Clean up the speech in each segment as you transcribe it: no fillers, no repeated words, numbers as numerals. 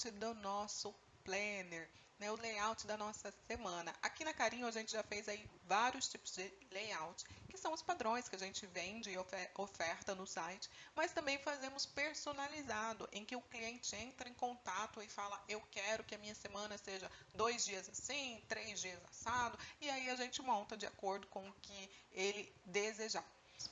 layout do nosso planner, né, o layout da nossa semana. Aqui na Carinho a gente já fez aí vários tipos de layout, que são os padrões que a gente vende e oferta no site, mas também fazemos personalizado, em que o cliente entra em contato e fala, eu quero que a minha semana seja 2 dias assim, 3 dias assado, e aí a gente monta de acordo com o que ele desejar.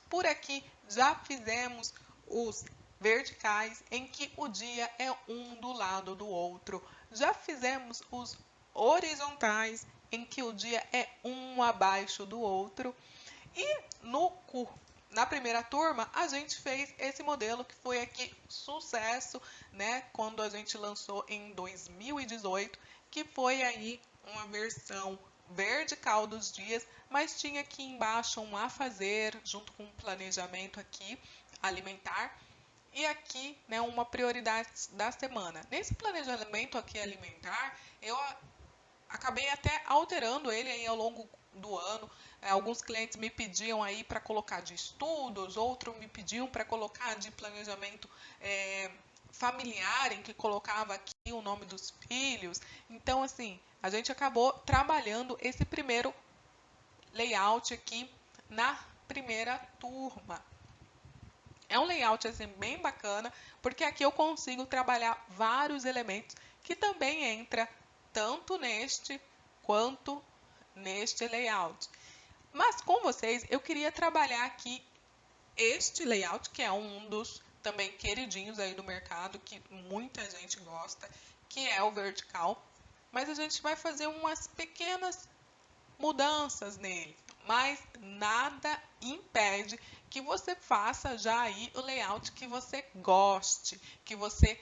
Por aqui já fizemos os verticais, em que o dia é um do lado do outro. Já fizemos os horizontais, em que o dia é um abaixo do outro. E na primeira turma, a gente fez esse modelo que foi aqui sucesso, né? Quando a gente lançou em 2018, que foi aí uma versão vertical dos dias, mas tinha aqui embaixo um a fazer, junto com um planejamento aqui alimentar. E aqui, né, uma prioridade da semana. Nesse planejamento aqui alimentar, eu acabei até alterando ele aí ao longo do ano. Alguns clientes me pediam aí para colocar de estudos, outros me pediam para colocar de planejamento familiar, em que colocava aqui o nome dos filhos. Então, assim, a gente acabou trabalhando esse primeiro layout aqui na primeira turma. É um layout assim, bem bacana, porque aqui eu consigo trabalhar vários elementos que também entra tanto neste quanto neste layout. Mas com vocês, eu queria trabalhar aqui este layout, que é um dos também queridinhos aí do mercado, que muita gente gosta, que é o vertical. Mas a gente vai fazer umas pequenas mudanças nele, mas nada impede que você faça já aí o layout que você goste, que você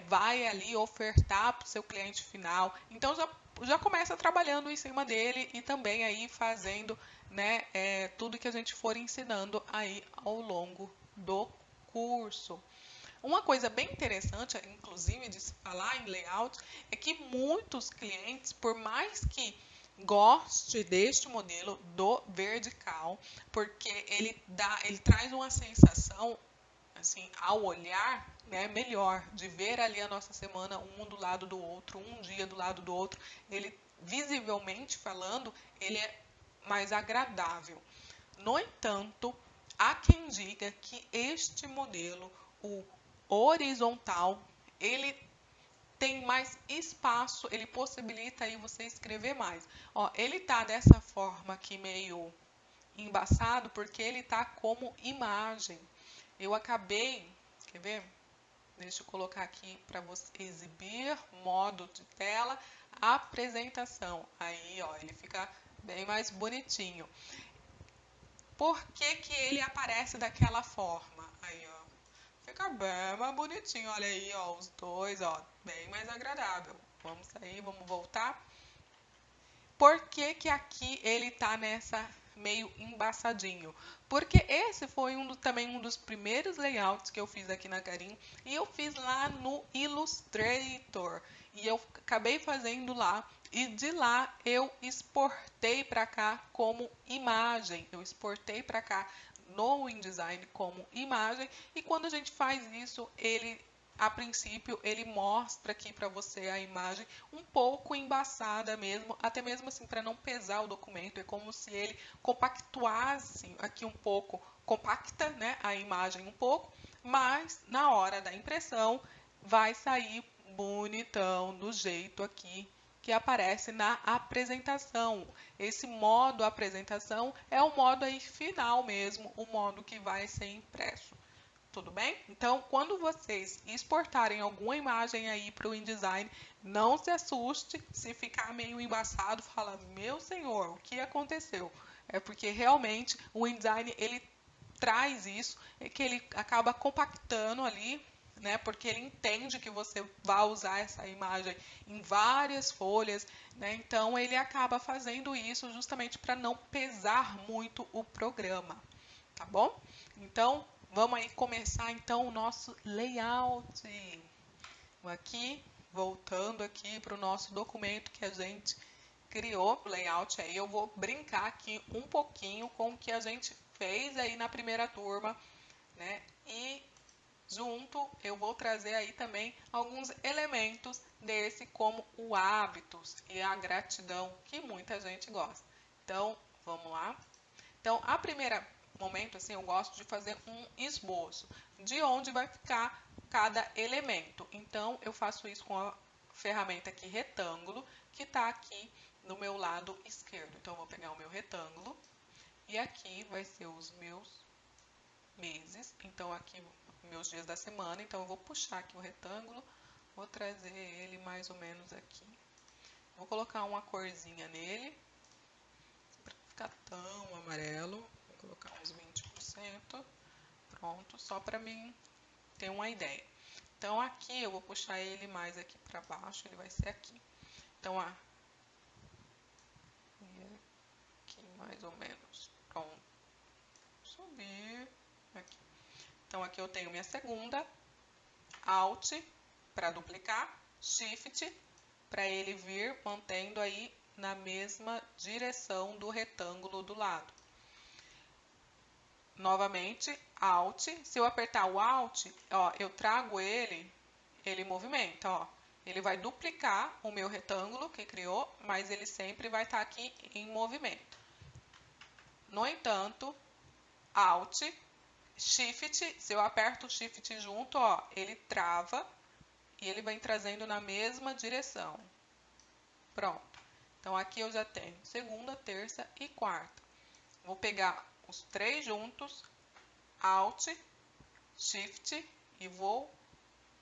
vai ali ofertar para o seu cliente final. Então já começa trabalhando em cima dele e também aí fazendo, né, tudo que a gente for ensinando aí ao longo do curso. Uma coisa bem interessante, inclusive, de se falar em layout, é que muitos clientes, por mais que goste deste modelo do vertical, porque ele traz uma sensação, assim, ao olhar, né, melhor, de ver ali a nossa semana um do lado do outro, um dia do lado do outro. Ele, visivelmente falando, ele é mais agradável. No entanto, há quem diga que este modelo, o horizontal, ele tem mais espaço, ele possibilita aí você escrever mais. Ó, ele tá dessa forma aqui meio embaçado porque ele tá como imagem. Eu acabei, quer ver? Deixa eu colocar aqui para você exibir, modo de tela, apresentação. Aí, ó, ele fica bem mais bonitinho. Por que que ele aparece daquela forma? Aí, ó. Fica bem mais bonitinho. Olha aí, ó, os dois, ó, bem mais agradável. Vamos sair, vamos voltar. Por que que aqui ele tá nessa meio embaçadinho? Porque esse foi também um dos primeiros layouts que eu fiz aqui na Carim e eu fiz lá no Illustrator. E eu acabei fazendo lá e de lá eu exportei para cá como imagem. Eu exportei para cá no InDesign como imagem e quando a gente faz isso, a princípio, ele mostra aqui para você a imagem um pouco embaçada mesmo, até mesmo assim para não pesar o documento, é como se ele compactuasse aqui um pouco, compacta, né, a imagem um pouco, mas na hora da impressão vai sair bonitão do jeito aqui que aparece na apresentação. Esse modo apresentação é o modo aí final mesmo, o modo que vai ser impresso. Tudo bem? Então, quando vocês exportarem alguma imagem aí para o InDesign, não se assuste se ficar meio embaçado, fala, meu senhor, o que aconteceu? É porque realmente o InDesign ele traz isso, é que ele acaba compactando ali, né? Porque ele entende que você vai usar essa imagem em várias folhas, né? Então ele acaba fazendo isso justamente para não pesar muito o programa, tá bom? Então vamos aí começar então o nosso layout. Aqui, voltando aqui para o nosso documento que a gente criou, o layout aí, eu vou brincar aqui um pouquinho com o que a gente fez aí na primeira turma, né? E junto eu vou trazer aí também alguns elementos desse, como o hábitos e a gratidão, que muita gente gosta. Então, vamos lá. Então, a primeira momento, assim, eu gosto de fazer um esboço de onde vai ficar cada elemento. Então, eu faço isso com a ferramenta aqui, retângulo, que está aqui no meu lado esquerdo. Então, eu vou pegar o meu retângulo e aqui vai ser os meus meses. Então, aqui, meus dias da semana. Então, eu vou puxar aqui o retângulo, vou trazer ele mais ou menos aqui. Vou colocar uma corzinha nele, para não ficar tão amarelo. Vou colocar uns 20%. Pronto, só para mim ter uma ideia. Então, aqui eu vou puxar ele mais aqui para baixo, ele vai ser aqui. Então, aqui mais ou menos. Pronto. Subir aqui. Então, aqui eu tenho minha segunda, Alt para duplicar, Shift para ele vir mantendo aí na mesma direção do retângulo do lado. Novamente, Alt. Se eu apertar o Alt, ó, eu trago ele movimenta, ó. Ele vai duplicar o meu retângulo que criou, mas ele sempre vai estar aqui em movimento. No entanto, Alt, Shift, se eu aperto o Shift junto, ó, ele trava e ele vem trazendo na mesma direção. Pronto. Então, aqui eu já tenho segunda, terça e quarta. Vou pegar os três juntos, Alt, Shift e vou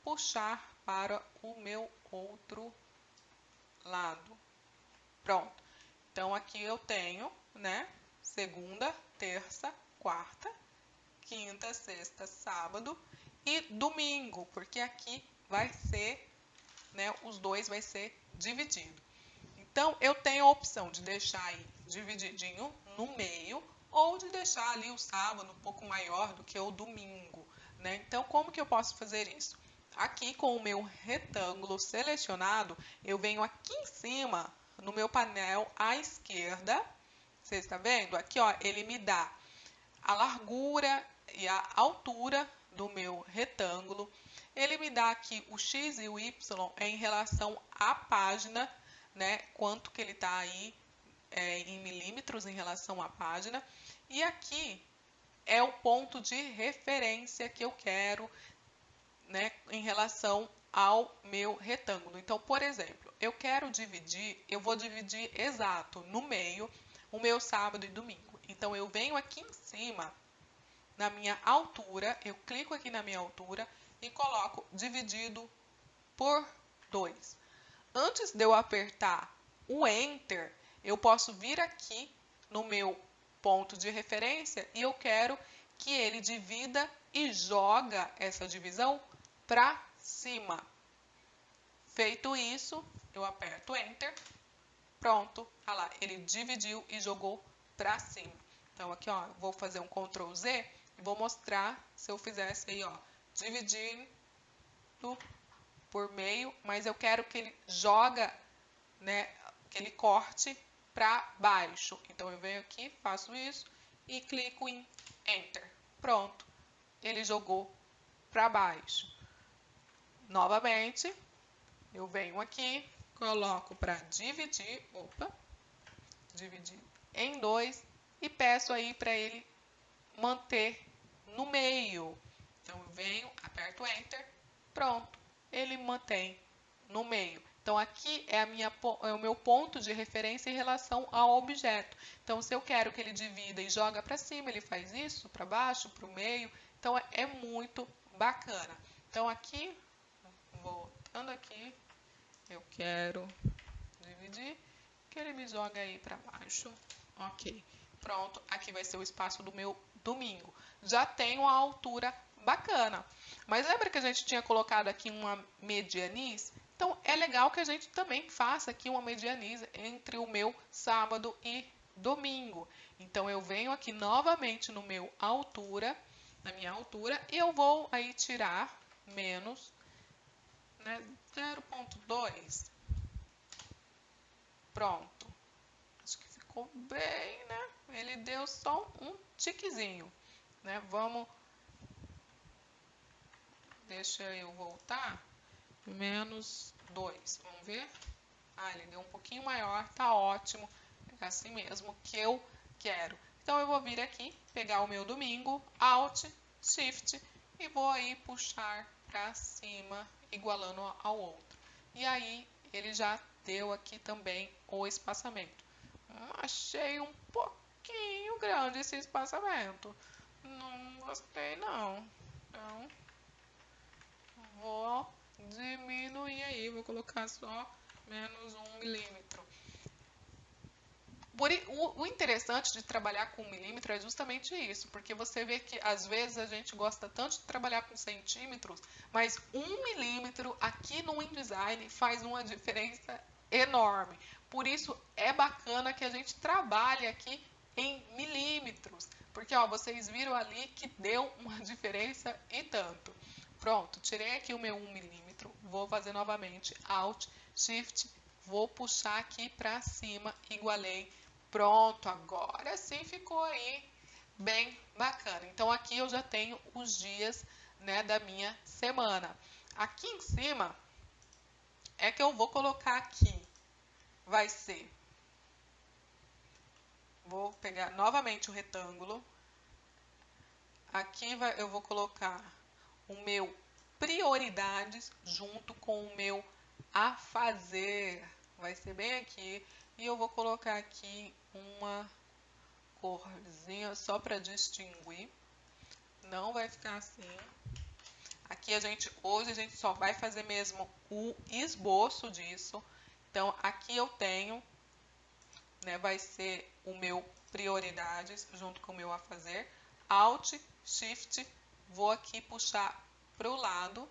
puxar para o meu outro lado. Pronto. Então, aqui eu tenho, né, segunda, terça, quarta, quinta, sexta, sábado e domingo, porque aqui vai ser, né, os dois vai ser dividido. Então, eu tenho a opção de deixar aí divididinho no meio ou de deixar ali o sábado um pouco maior do que o domingo, né? Então, como que eu posso fazer isso? Aqui com o meu retângulo selecionado, eu venho aqui em cima, no meu painel à esquerda, você está vendo? Aqui, ó, ele me dá a largura e a altura do meu retângulo. Ele me dá aqui o X e o Y em relação à página, né? Quanto que ele está aí em milímetros em relação à página. E aqui é o ponto de referência que eu quero, né, em relação ao meu retângulo. Então, por exemplo, eu quero dividir, eu vou dividir exato no meio o meu sábado e domingo. Então, eu venho aqui em cima, na minha altura, eu clico aqui na minha altura e coloco dividido por 2. Antes de eu apertar o Enter, eu posso vir aqui no meu ponto de referência e eu quero que ele divida e joga essa divisão para cima. Feito isso, eu aperto Enter. Pronto, olha lá, ele dividiu e jogou para cima. Então, aqui, ó, vou fazer um Ctrl Z e vou mostrar se eu fizesse aí, ó, dividindo por meio, mas eu quero que ele joga, né, que ele corte para baixo. Então, eu venho aqui, faço isso e clico em Enter. Pronto, ele jogou para baixo. Novamente, eu venho aqui, coloco para dividir, dividir em 2 e peço aí para ele manter no meio. Então, eu venho, aperto Enter, pronto, ele mantém no meio. Então, aqui é o meu ponto de referência em relação ao objeto. Então, se eu quero que ele divida e joga para cima, ele faz isso, para baixo, para o meio. Então, é muito bacana. Então, aqui, voltando aqui, eu quero dividir, que ele me joga aí para baixo. Ok, pronto, aqui vai ser o espaço do meu domingo. Já tem uma altura bacana. Mas lembra que a gente tinha colocado aqui uma medianiz? Então, é legal que a gente também faça aqui uma medianiz entre o meu sábado e domingo. Então, eu venho aqui novamente no meu altura, na minha altura, e eu vou aí tirar menos, né, 0,2. Pronto. Acho que ficou bem, né? Ele deu só um tiquezinho, né? Vamos Deixa eu voltar. Menos 2. Vamos ver? Ah, ele deu um pouquinho maior. Tá ótimo. É assim mesmo que eu quero. Então, eu vou vir aqui, pegar o meu domingo, Alt, Shift, e vou aí puxar para cima, igualando ao outro. E aí, ele já deu aqui também o espaçamento. Achei um pouquinho grande esse espaçamento. Não gostei, não. Então, vou diminuir aí, vou colocar só menos 1 milímetro. O interessante de trabalhar com milímetro é justamente isso, porque você vê que às vezes a gente gosta tanto de trabalhar com centímetros, mas 1 milímetro aqui no InDesign faz uma diferença enorme. Por isso é bacana que a gente trabalhe aqui em milímetros, porque ó, vocês viram ali que deu uma diferença e tanto. Pronto, tirei aqui o meu 1 milímetro, vou fazer novamente Alt, Shift, vou puxar aqui para cima, igualei. Pronto, agora sim ficou aí bem bacana. Então, aqui eu já tenho os dias, né, da minha semana. Aqui em cima é que eu vou colocar aqui. Vai ser... Vou pegar novamente o retângulo. Aqui eu vou colocar o meu prioridades junto com o meu a fazer. Vai ser bem aqui. E eu vou colocar aqui uma corzinha só para distinguir. Não vai ficar assim. Aqui hoje a gente só vai fazer mesmo o esboço disso. Então, aqui eu tenho, né, vai ser o meu prioridades junto com o meu a fazer. Alt, Shift, vou aqui puxar para o lado,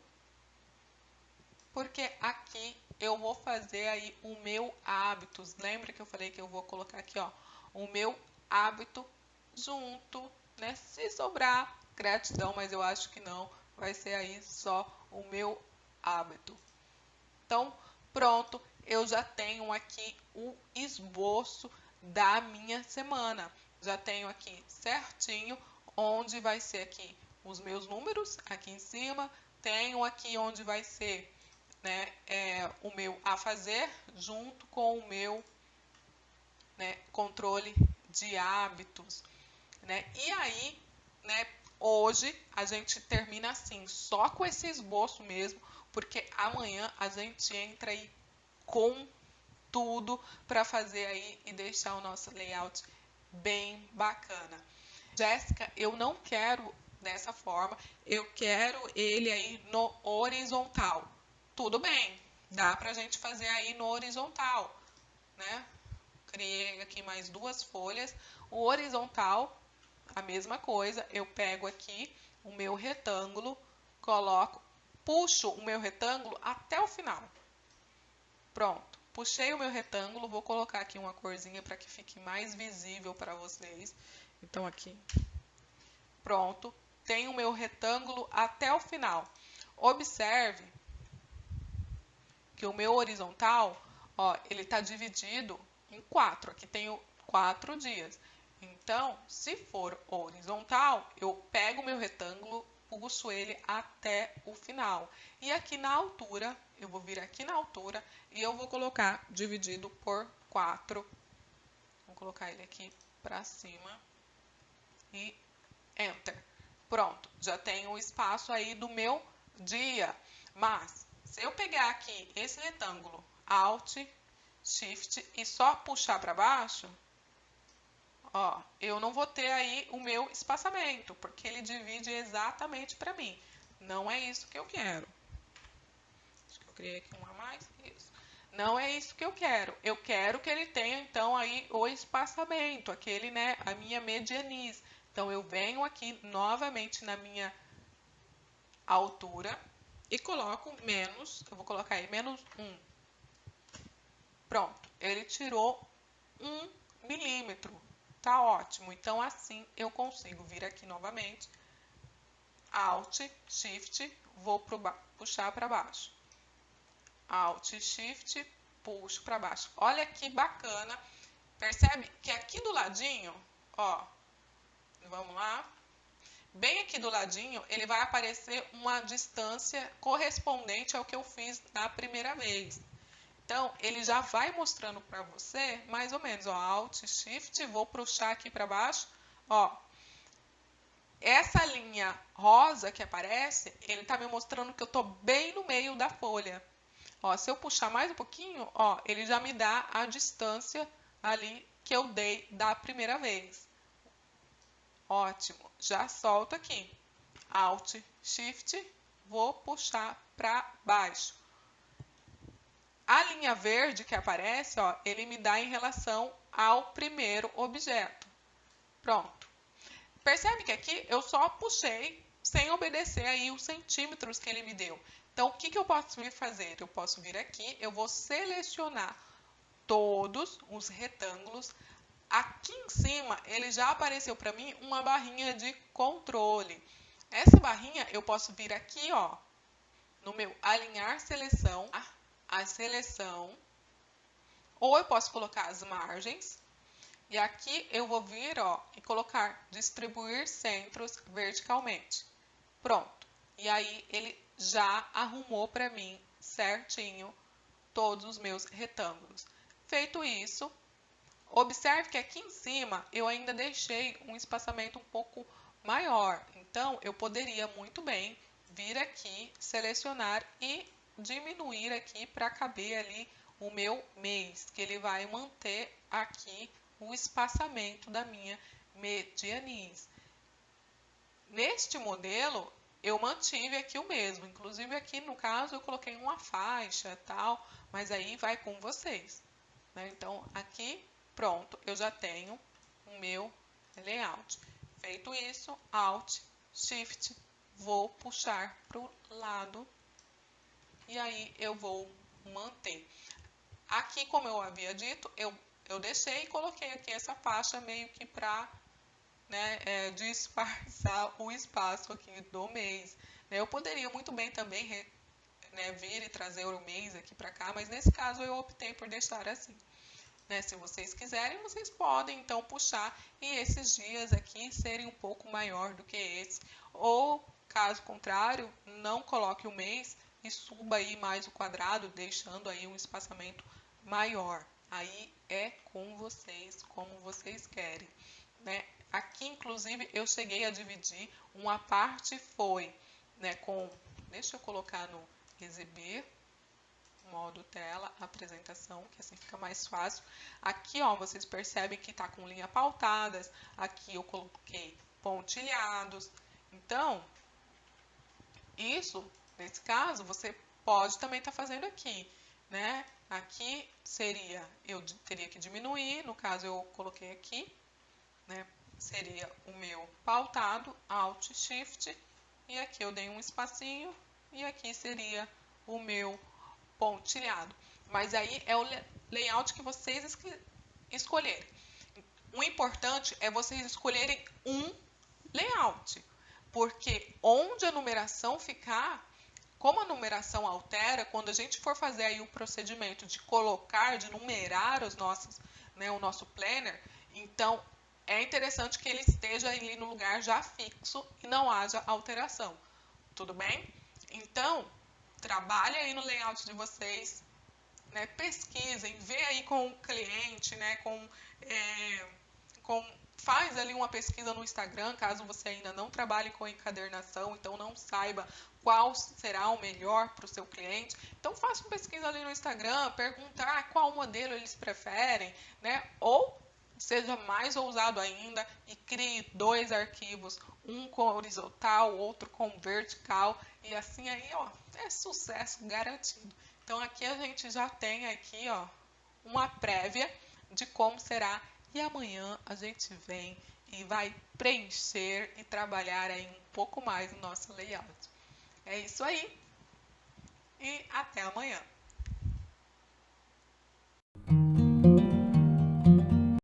porque aqui eu vou fazer aí o meu hábitos. Lembra que eu falei que eu vou colocar aqui, ó, o meu hábito junto, né? Se sobrar, gratidão, mas eu acho que não. Vai ser aí só o meu hábito. Então, pronto, eu já tenho aqui o esboço da minha semana. Já tenho aqui certinho onde vai ser aqui os meus números, aqui em cima. Tenho aqui onde vai ser, né, o meu a fazer junto com o meu, né, controle de hábitos, né? E aí, né, hoje a gente termina assim, só com esse esboço mesmo, porque amanhã a gente entra aí com tudo para fazer aí e deixar o nosso layout bem bacana. Jéssica, eu não quero dessa forma, eu quero ele aí no horizontal. Tudo bem, dá pra gente fazer aí no horizontal, né? Criei aqui mais 2 folhas. O horizontal, a mesma coisa, eu pego aqui o meu retângulo, coloco, puxo o meu retângulo até o final. Pronto, puxei o meu retângulo, vou colocar aqui uma corzinha para que fique mais visível para vocês. Então, aqui, pronto, tenho o meu retângulo até o final. Observe que o meu horizontal, ó, ele está dividido em 4. Aqui tenho 4 dias. Então, se for horizontal, eu pego o meu retângulo, puxo ele até o final. E aqui na altura, eu vou vir aqui na altura e eu vou colocar dividido por 4. Vou colocar ele aqui para cima e Enter. Pronto, já tenho o espaço aí do meu dia. Mas, se eu pegar aqui esse retângulo, Alt, Shift e só puxar para baixo, ó, eu não vou ter aí o meu espaçamento, porque ele divide exatamente para mim. Não é isso que eu quero. Acho que eu criei aqui um a mais. Isso. Não é isso que eu quero. Eu quero que ele tenha, então, aí o espaçamento, aquele, né, a minha medianice. Então, eu venho aqui novamente na minha altura e coloco menos, eu vou colocar aí menos 1. Pronto, ele tirou 1 milímetro. Tá ótimo. Então, assim eu consigo vir aqui novamente, Alt, Shift, vou puxar para baixo. Alt, Shift, puxo para baixo. Olha que bacana. Percebe que aqui do ladinho, ó, vamos lá, bem aqui aqui do ladinho, ele vai aparecer uma distância correspondente ao que eu fiz na primeira vez. Então, ele já vai mostrando para você, mais ou menos, ó, Alt, Shift, vou puxar aqui para baixo, ó. Essa linha rosa que aparece, ele está me mostrando que eu estou bem no meio da folha. Ó, se eu puxar mais um pouquinho, ó, ele já me dá a distância ali que eu dei da primeira vez. Ótimo, já solto aqui. Alt, Shift, vou puxar para baixo. A linha verde que aparece, ó, ele me dá em relação ao primeiro objeto. Pronto. Percebe que aqui eu só puxei sem obedecer aí os centímetros que ele me deu. Então, o que eu posso vir fazer? Eu posso vir aqui, eu vou selecionar todos os retângulos. Aqui em cima, ele já apareceu para mim uma barrinha de controle. Essa barrinha, eu posso vir aqui, ó, no meu alinhar seleção, a seleção, ou eu posso colocar as margens, e aqui eu vou vir, ó, e colocar distribuir centros verticalmente. Pronto. E aí ele já arrumou para mim certinho todos os meus retângulos. Feito isso, observe que aqui em cima eu ainda deixei um espaçamento um pouco maior. Então, eu poderia muito bem vir aqui, selecionar e diminuir aqui para caber ali o meu mês, que ele vai manter aqui o espaçamento da minha medianiz. Neste modelo, eu mantive aqui o mesmo. Inclusive aqui no caso eu coloquei uma faixa tal, mas aí vai com vocês, né? Então aqui, pronto, eu já tenho o meu layout. Feito isso, Alt, Shift, vou puxar para o lado e aí eu vou manter. Aqui, como eu havia dito, eu deixei e coloquei aqui essa faixa meio que para, né, disfarçar o espaço aqui do mês. Eu poderia muito bem também, né, vir e trazer o mês aqui para cá, mas nesse caso eu optei por deixar assim. Né, se vocês quiserem, vocês podem então puxar e esses dias aqui serem um pouco maior do que esse. Ou, caso contrário, não coloque o mês e suba aí mais o quadrado, deixando aí um espaçamento maior. Aí é com vocês, como vocês querem, né? Aqui, inclusive, eu cheguei a dividir. Uma parte foi, né, com... Deixa eu colocar no exibir, modo tela, apresentação, que assim fica mais fácil. Aqui, ó, vocês percebem que tá com linha pautadas. Aqui eu coloquei pontilhados. Então, isso, nesse caso, você pode também estar fazendo aqui, né? Aqui seria, eu teria que diminuir, no caso eu coloquei aqui, né? Seria o meu pautado, Alt, Shift, e aqui eu dei um espacinho, e aqui seria o meu pontilhado. Mas aí é o layout que vocês escolherem. O importante é vocês escolherem um layout, porque onde a numeração ficar, como a numeração altera, quando a gente for fazer aí o procedimento de colocar, de numerar os nossos, né, o nosso planner, então é interessante que ele esteja ali no lugar já fixo e não haja alteração. Tudo bem? Então, trabalhe aí no layout de vocês, né, pesquisem, vê aí com o cliente, né, faz ali uma pesquisa no Instagram, caso você ainda não trabalhe com encadernação, então não saiba qual será o melhor para o seu cliente. Então faça uma pesquisa ali no Instagram, perguntar qual modelo eles preferem, né? Ou seja mais ousado ainda e crie 2 arquivos, um com horizontal, outro com vertical, e assim aí, ó, é sucesso garantido. Então aqui a gente já tem aqui, ó, uma prévia de como será, e amanhã a gente vem e vai preencher e trabalhar aí um pouco mais no nosso layout. É isso aí e até amanhã.